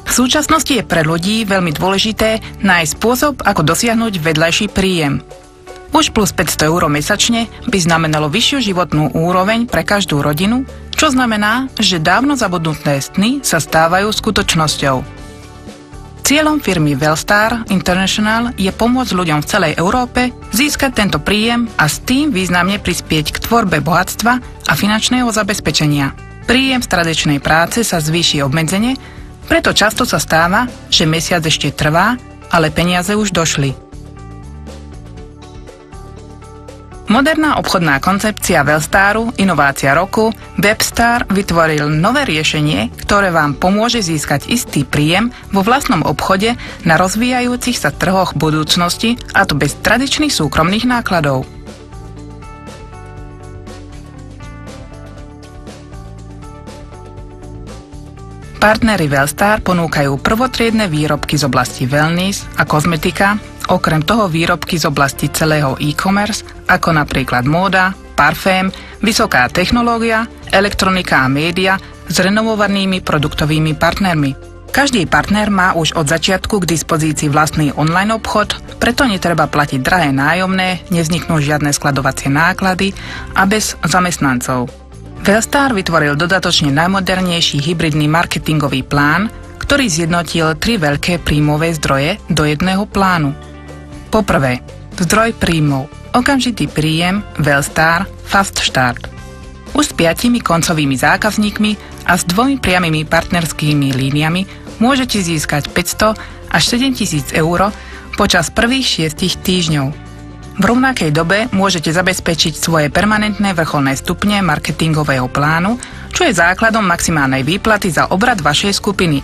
V súčasnosti je pre ľudí veľmi dôležité nájsť spôsob, ako dosiahnuť vedľajší príjem. Už plus 500 € mesačne by znamenalo vyššiu životnú úroveň pre každú rodinu, čo znamená, že dávno zabudnuté sny sa stávajú skutočnosťou. Cieľom firmy Wellstar International je pomôcť ľuďom v celej Európe získať tento príjem a s tým významne prispieť k tvorbe bohatstva a finančného zabezpečenia. Príjem z tradičnej práce sa zvýši obmedzene, preto často sa stáva, že mesiac ešte trvá, ale peniaze už došli. Moderná obchodná koncepcia Wellstaru, inovácia roku, Webstar vytvoril nové riešenie, ktoré vám pomôže získať istý príjem vo vlastnom obchode na rozvíjajúcich sa trhoch budúcnosti, a to bez tradičných súkromných nákladov. Partneri Wellstar ponúkajú prvotriedne výrobky z oblasti wellness a kozmetika, okrem toho výrobky z oblasti celého e-commerce, ako napríklad móda, parfém, vysoká technológia, elektronika a média s renovovanými produktovými partnermi. Každý partner má už od začiatku k dispozícii vlastný online obchod, preto netreba platiť drahé nájomné, nevzniknú žiadne skladovacie náklady a bez zamestnancov. Wellstar vytvoril dodatočne najmodernejší hybridný marketingový plán, ktorý zjednotil 3 veľké príjmové zdroje do jedného plánu. Poprvé, zdroj príjmov, okamžitý príjem Wellstar Fast Start. Už s 5 koncovými zákazníkmi a s 2 priamymi partnerskými líniami môžete získať 500 až 7 000 € počas prvých 6 týždňov. V rovnakej dobe môžete zabezpečiť svoje permanentné vrcholné stupne marketingového plánu, čo je základom maximálnej výplaty za obrat vašej skupiny.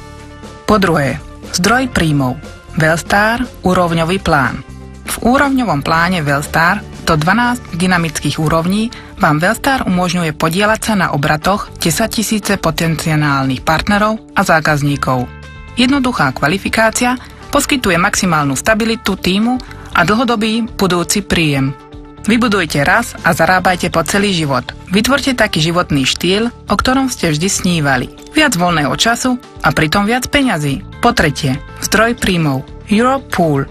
Po druhé, zdroj príjmov. Wellstar úrovňový plán. V úrovňovom pláne Wellstar do 12 dynamických úrovní vám Wellstar umožňuje podieľať sa na obratoch 10 000 potenciálnych partnerov a zákazníkov. Jednoduchá kvalifikácia poskytuje maximálnu stabilitu tímu a dlhodobý budúci príjem. Vybudujte raz a zarábajte po celý život. Vytvorte taký životný štýl, o ktorom ste vždy snívali. Viac voľného času a pritom viac peňazí. Po tretie, zdroj príjmov. Europe Pool.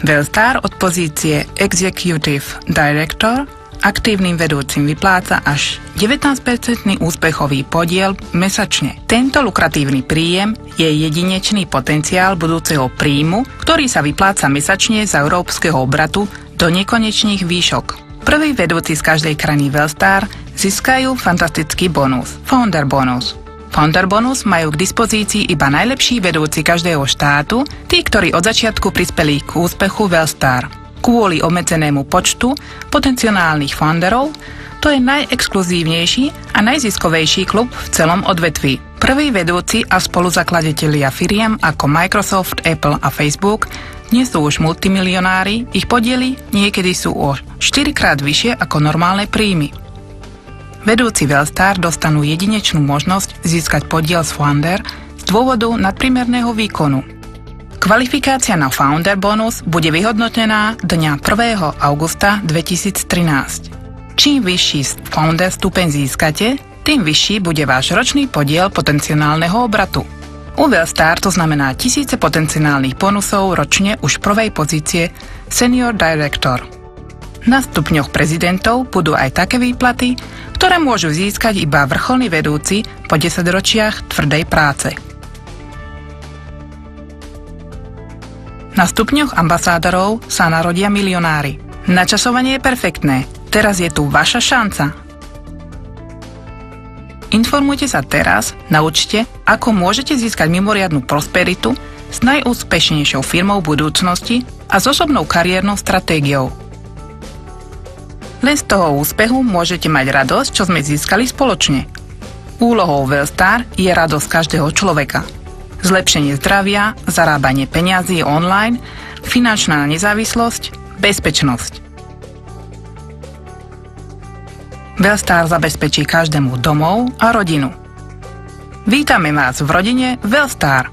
Wellstar od pozície Executive Director aktívnym vedúcim vypláca až 19% úspechový podiel mesačne. Tento lukratívny príjem je jedinečný potenciál budúceho príjmu, ktorý sa vypláca mesačne z európskeho obratu do nekonečných výšok. Prvý vedúci z každej krajiny Wellstar získajú fantastický bonus, Founder bonus. Founder bonus majú k dispozícii iba najlepší vedúci každého štátu, tí, ktorí od začiatku prispeli k úspechu Wellstar. Kvôli obmedzenému počtu potenciálnych founderov, to je najexkluzívnejší a najziskovejší klub v celom odvetví. Prví vedúci a spoluzakladatelia firiem ako Microsoft, Apple a Facebook dnes sú už multimilionári, ich podiely niekedy sú o 4-krát vyššie ako normálne príjmy. Vedúci Wellstar dostanú jedinečnú možnosť získať podiel z founder z dôvodu nadprimerného výkonu. Kvalifikácia na Founder bonus bude vyhodnotená dňa 1. augusta 2013. Čím vyšší Founder stupeň získate, tým vyšší bude váš ročný podiel potenciálneho obratu. U Wellstar to znamená tisíce potenciálnych bonusov ročne už prvej pozície Senior Director. Na stupňoch prezidentov budú aj také výplaty, ktoré môžu získať iba vrcholní vedúci po 10 ročiach tvrdej práce. Na stupňoch ambasádorov sa narodia milionári. Načasovanie je perfektné. Teraz je tu vaša šanca. Informujte sa teraz, naučte, ako môžete získať mimoriadnu prosperitu s najúspešnejšou firmou budúcnosti a s osobnou kariérnou stratégiou. Len z toho úspechu môžete mať radosť, čo sme získali spoločne. Úlohou Wellstar je radosť každého človeka. Zlepšenie zdravia, zarábanie peňazí online, finančná nezávislosť, bezpečnosť. Wellstar zabezpečí každému domov a rodinu. Vítame vás v rodine Wellstar.